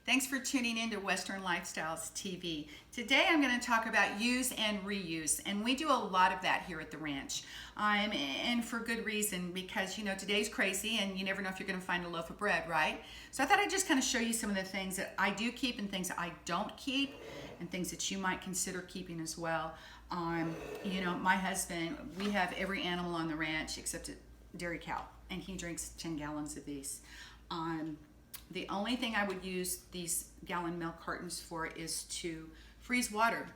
Thanks for tuning in to Western Lifestyles TV. Today I'm going to talk about use and reuse, and we do a lot of that here at the ranch. And for good reason, because today's crazy and you never know if you're going to find a loaf of bread, right? So I thought I'd just kind of show you some of the things that I do keep and things that I don't keep and things that you might consider keeping as well. My husband, we have every animal on the ranch except a dairy cow, and he drinks 10 gallons of these. The only thing I would use these gallon milk cartons for is to freeze water.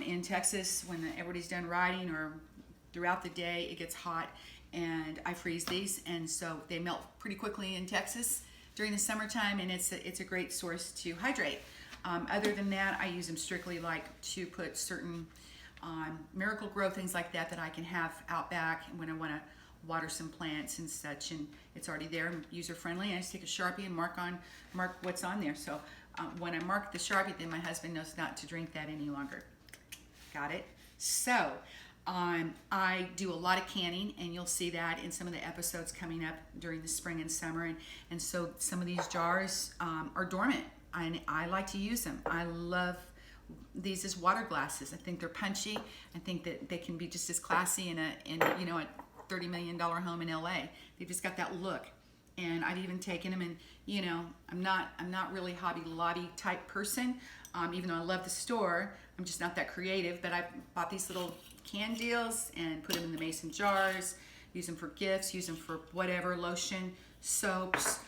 In Texas, when everybody's done riding or throughout the day, it gets hot, and I freeze these, and so they melt pretty quickly in Texas during the summertime, and it's a great source to hydrate. Other than that, I use them strictly like to put certain Miracle Grow things like that I can have out back when I want to water some plants and such, and it's already there, user friendly. I just take a Sharpie and mark what's on there. So when I mark the Sharpie, then my husband knows not to drink that any longer. Got it? So I do a lot of canning, and you'll see that in some of the episodes coming up during the spring and summer, and so some of these jars are dormant, and I like to use them. I love these as water glasses. I think they're punchy. I think that they can be just as classy in a $30 million home in LA. They've just got that look. And I've even taken them, and I'm not really Hobby Lobby type person. Even though I love the store, I'm just not that creative. But I bought these little can deals and put them in the mason jars, use them for gifts, use them for whatever, lotion, soaps.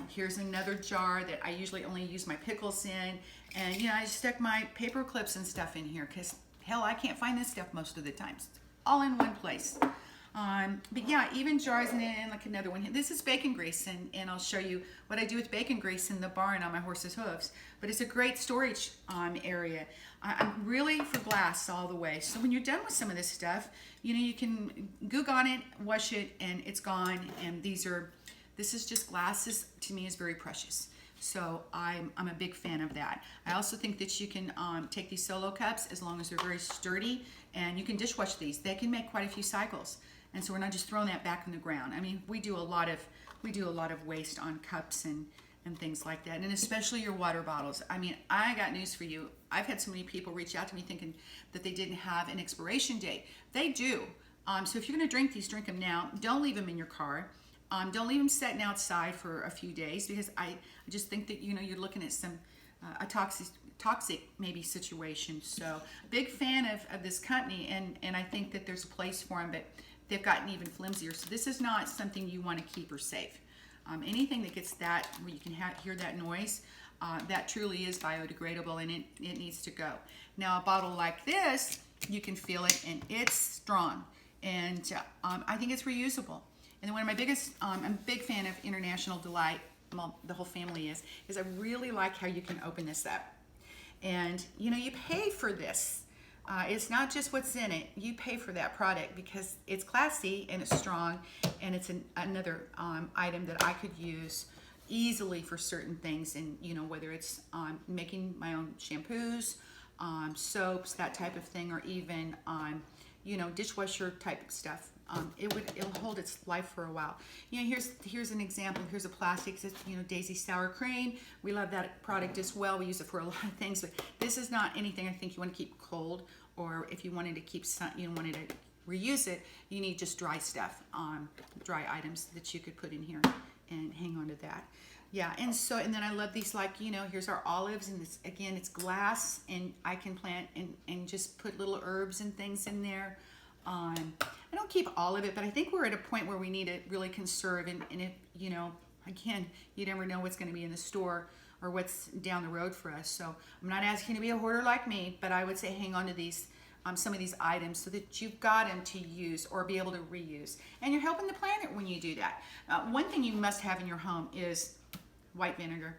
Here's another jar that I usually only use my pickles in. And I just stuck my paper clips and stuff in here because hell, I can't find this stuff most of the times. All in one place. But yeah, even jars, and then like another one here. This is bacon grease, and I'll show you what I do with bacon grease in the barn on my horse's hooves. But it's a great storage area. I'm really for glass all the way. So when you're done with some of this stuff, you can goog on it, wash it, and it's gone. And this is just glass. This to me is very precious. So I'm a big fan of that. I also think that you can take these solo cups as long as they're very sturdy, and you can dishwash these. They can make quite a few cycles. And so we're not just throwing that back in the ground. I mean, we do a lot of waste on cups and things like that, and especially your water bottles. I mean, I got news for you. I've had so many people reach out to me thinking that they didn't have an expiration date. They do. So if you're going to drink these, drink them now. Don't leave them in your car. Don't leave them sitting outside for a few days, because I just think that you're looking at some a toxic maybe situation. So big fan of this company, and I think that there's a place for them, but they've gotten even flimsier. So this is not something you want to keep or save. Anything that gets that, where you can hear that noise, that truly is biodegradable, and it needs to go. Now a bottle like this, you can feel it, and it's strong, and I think it's reusable. And then one of my biggest, I'm a big fan of International Delight. Well, the whole family is I really like how you can open this up, and you pay for this. It's not just what's in it. You pay for that product because it's classy and it's strong, and it's another item that I could use easily for certain things. And whether it's making my own shampoos, soaps, that type of thing, or even dishwasher type of stuff. It'll hold its life for a while. Here's an example. Here's a plastic. It's Daisy sour cream. We love that product as well. We use it for a lot of things, but this is not anything I think you want to keep cold, or if you wanted to keep wanted to reuse it, you need just dry stuff, dry items that you could put in here and hang on to that. Yeah, and then I love these, like, here's our olives, and this, again, it's glass, and I can plant and just put little herbs and things in there. I don't keep all of it, but I think we're at a point where we need to really conserve, and if, again, you never know what's going to be in the store or what's down the road for us. So I'm not asking you to be a hoarder like me, but I would say hang on to these, some of these items, so that you've got them to use or be able to reuse. And you're helping the planet when you do that. One thing you must have in your home is white vinegar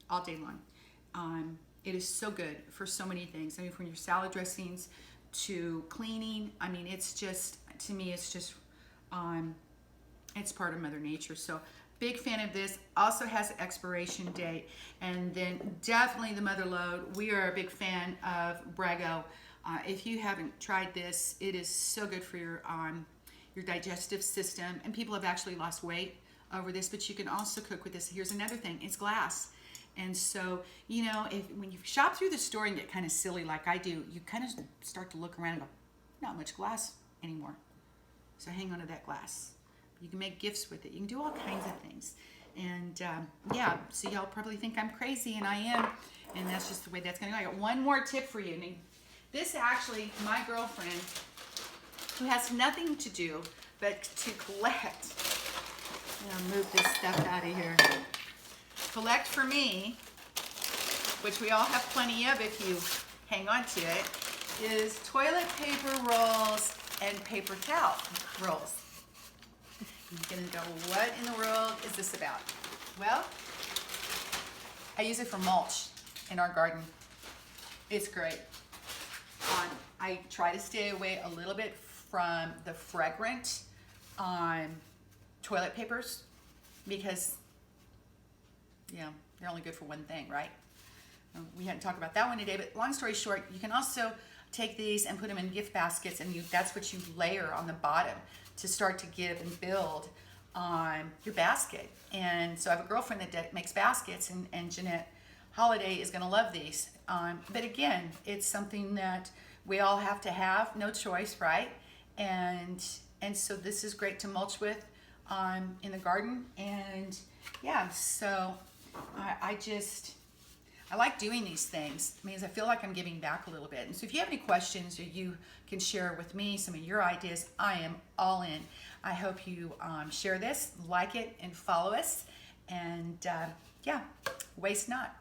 all day long. It is so good for so many things. I mean, from your salad dressings to cleaning. I mean, it's just, to me, it's part of Mother Nature. So big fan of this. Also has an expiration date. And then definitely the Mother Lode. We are a big fan of Brago. If you haven't tried this, it is so good for your digestive system. And people have actually lost weight over this, but you can also cook with this. Here's another thing. It's glass. And so, you know, when you shop through the store and get kind of silly like I do, you kind of start to look around and go, not much glass anymore. So hang on to that glass. You can make gifts with it. You can do all kinds of things. And yeah, so y'all probably think I'm crazy, and I am. And that's just the way that's going to go. I got one more tip for you. And this actually, my girlfriend, who has nothing to do but to collect. I'm going to move this stuff out of here. Collect for me, which we all have plenty of if you hang on to it, is toilet paper rolls and paper towel rolls. You're gonna go, what in the world is this about? Well, I use it for mulch in our garden. It's great. I try to stay away a little bit from the fragrant toilet papers because, you know, they're only good for one thing, right? We hadn't talked about that one today, but long story short, you can also take these and put them in gift baskets, and that's what you layer on the bottom to start to give and build on your basket. And so I have a girlfriend that makes baskets, and Jeanette Holiday is going to love these. But again, it's something that we all have to have, no choice, right? And so this is great to mulch with in the garden. And yeah, so I like doing these things. It means I feel like I'm giving back a little bit. And so if you have any questions or you can share with me some of your ideas, I am all in. I hope you share this, like it, and follow us. And yeah, waste not.